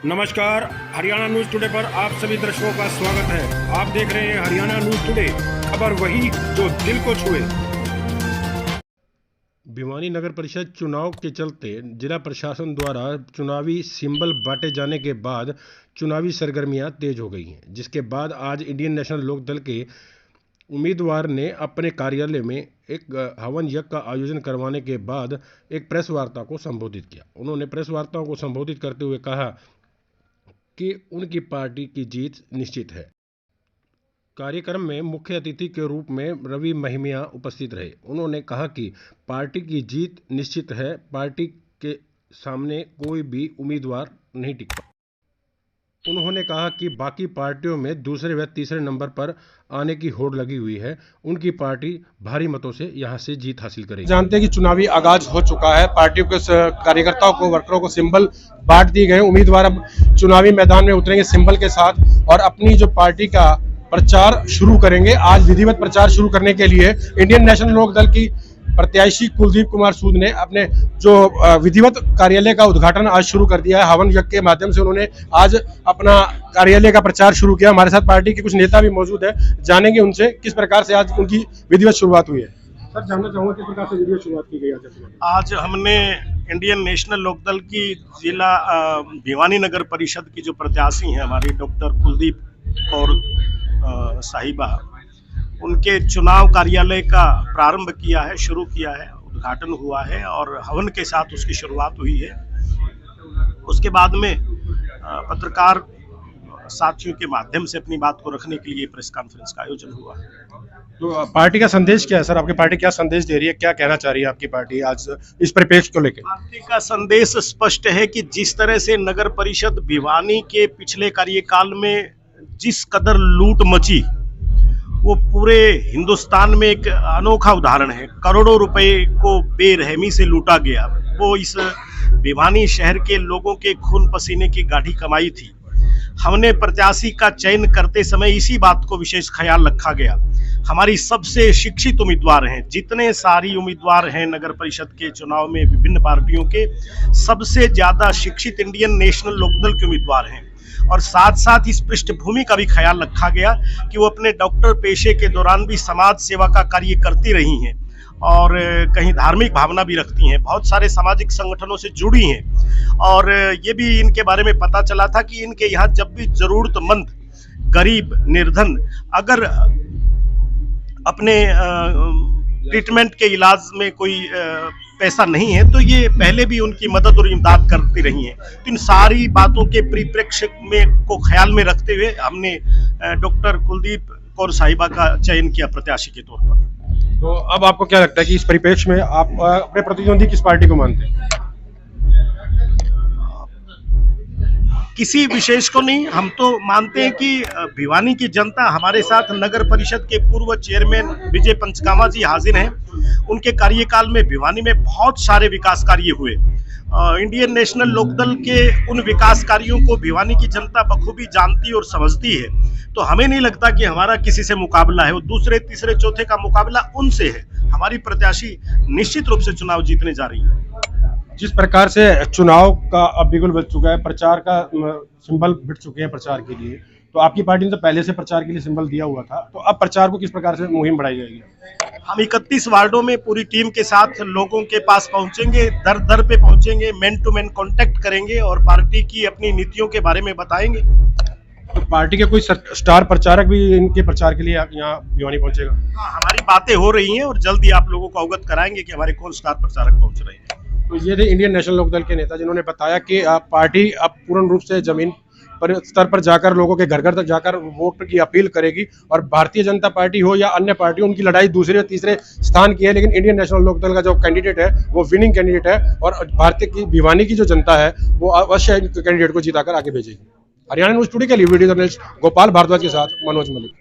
नमस्कार, Haryana news today पर आप सभी दर्शकों का स्वागत है। आप देख रहे हैं हरियाणा न्यूज टुडे, खबर वही जो दिल को छुए। भिवानी नगर परिषद चुनाव के चलते जिला प्रशासन द्वारा चुनावी सिंबल बांटे जाने के बाद चुनावी सरगर्मियां तेज हो गई हैं, जिसके बाद आज इंडियन नेशनल लोकदल के उम्मीदवार ने अपने कार्यालय में एक हवन यज्ञ का आयोजन करवाने के बाद एक प्रेस वार्ता को संबोधित किया। उन्होंने प्रेस वार्ता को संबोधित करते हुए कहा कि उनकी पार्टी की जीत निश्चित है। कार्यक्रम में मुख्य अतिथि के रूप में रवि महिमिया उपस्थित रहे। उन्होंने कहा कि पार्टी की जीत निश्चित है, पार्टी के सामने कोई भी उम्मीदवार नहीं टिका। उन्होंने कहा कि बाकी पार्टियों में दूसरे व तीसरे नंबर पर आने की होड़ लगी हुई है, उनकी पार्टी भारी मतों से यहां से जीत हासिल करेगी। जानते हैं कि चुनावी आगाज हो चुका है, पार्टियों के कार्यकर्ताओं को, वर्करों को सिंबल बांट दिए गए। उम्मीदवार अब चुनावी मैदान में उतरेंगे सिंबल के साथ और अपनी जो पार्टी का प्रचार शुरू करेंगे। आज विधिवत प्रचार शुरू करने के लिए इंडियन नेशनल लोकदल की प्रत्याशी कुलदीप कुमार सूद ने अपने जो विधिवत कार्यालय का उद्घाटन आज शुरू कर दिया है। हवन यज्ञ के माध्यम से उन्होंने आज अपना कार्यालय का प्रचार शुरू किया। हमारे साथ पार्टी के कुछ नेता भी मौजूद है, जानेंगे उनसे किस प्रकार से आज उनकी विधिवत शुरुआत हुई है। सर, जानना चाहूंगा किस प्रकार से विधिवत शुरुआत की गई आज हमने इंडियन नेशनल लोकदल की जिला भिवानी नगर परिषद की जो प्रत्याशी हैं हमारी डॉक्टर कुलदीप कौर साहिबा, उनके चुनाव कार्यालय का प्रारंभ किया है, शुरू किया है, उद्घाटन हुआ है और हवन के साथ उसकी शुरुआत हुई है। उसके बाद में पत्रकार साथियों के माध्यम से अपनी बात को रखने के लिए प्रेस कॉन्फ्रेंस का आयोजन हुआ है। तो पार्टी का संदेश क्या है सर? आपकी पार्टी क्या संदेश दे रही है, क्या कहना चाह रही है आपकी पार्टी आज इस परिप्रेक्ष्य को लेकर? पार्टी का संदेश स्पष्ट है कि जिस तरह से नगर परिषद भिवानी के पिछले कार्यकाल में जिस कदर लूट मची, वो पूरे हिंदुस्तान में एक अनोखा उदाहरण है। करोड़ों रुपए को बेरहमी से लूटा गया, वो इस भिवानी शहर के लोगों के खून पसीने की गाढ़ी कमाई थी। हमने प्रत्याशी का चयन करते समय इसी बात को विशेष ख्याल रखा गया। हमारी सबसे शिक्षित उम्मीदवार हैं, जितने सारी उम्मीदवार हैं नगर परिषद के चुनाव में विभिन्न पार्टियों के, सबसे ज्यादा शिक्षित इंडियन नेशनल लोकदल के उम्मीदवार हैं। और साथ साथ इस पृष्ठभूमि का भी ख्याल रखा गया कि वो अपने डॉक्टर पेशे के दौरान भी समाज सेवा का कार्य करती रही हैं और कहीं धार्मिक भावना भी रखती हैं, बहुत सारे सामाजिक संगठनों से जुड़ी हैं। और ये भी इनके बारे में पता चला था कि इनके यहाँ जब भी जरूरतमंद, गरीब, निर्धन अगर अपने ट्रीटमेंट के इलाज में कोई पैसा नहीं है तो ये पहले भी उनकी मदद और इमदाद करती रही हैं। तो इन सारी बातों के परिप्रेक्ष्य में को ख्याल में रखते हुए हमने डॉक्टर कुलदीप कौर साहिबा का चयन किया प्रत्याशी के तौर पर। तो अब आपको क्या लगता है कि इस परिप्रेक्ष्य में आप अपने प्रतिद्वंदी किस पार्टी को मानते हैं? किसी विशेष को नहीं, हम तो मानते हैं कि भिवानी की जनता हमारे साथ, नगर परिषद के पूर्व चेयरमैन विजय पंचकामा जी हाजिर हैं। उनके कार्यकाल में भिवानी में बहुत सारे विकास कार्य हुए। इंडियन नेशनल लोकदल के उन विकास कार्यों को भिवानी की जनता बखूबी जानती और समझती है। तो हमें नहीं लगता कि हमारा किसी से मुकाबला है, वो दूसरे, तीसरे, चौथे का मुकाबला उनसे है। हमारी प्रत्याशी निश्चित रूप से चुनाव जीतने जा रही है। जिस प्रकार से चुनाव का अब बिगुल बज चुका है, प्रचार का सिंबल बिट चुके हैं प्रचार के लिए, तो आपकी पार्टी ने तो पहले से प्रचार के लिए सिंबल दिया हुआ था, तो अब प्रचार को किस प्रकार से मुहिम बढ़ाई जाएगी? हम 31 वार्डों में पूरी टीम के साथ लोगों के पास पहुंचेंगे, दर दर पे पहुंचेंगे, मैन टू मैन कांटेक्ट करेंगे और पार्टी की अपनी नीतियों के बारे में बताएंगे। तो पार्टी के कोई स्टार प्रचारक भी इनके प्रचार के लिए यहाँ भिवानी पहुंचेगा? हाँ, हमारी बातें हो रही हैं और जल्दी आप लोगों को अवगत कराएंगे कि हमारे कौन स्टार प्रचारक पहुंच रहे हैं। तो ये थे इंडियन नेशनल लोकदल के नेता, जिन्होंने बताया कि पार्टी अब पूर्ण रूप से जमीन पर स्तर पर जाकर लोगों के घर घर तक जाकर वोट की अपील करेगी। और भारतीय जनता पार्टी हो या अन्य पार्टी, उनकी लड़ाई दूसरे या तीसरे स्थान की है, लेकिन इंडियन नेशनल लोकदल का जो कैंडिडेट है वो विनिंग कैंडिडेट है और भारतीय की भिवानी की जो जनता है वो अवश्य कैंडिडेट को जिताकर आगे भेजेगी। हरियाणा न्यूज टुडे के लिए वीडियो जर्नलिस्ट गोपाल भारद्वाज के साथ मनोज मलिक।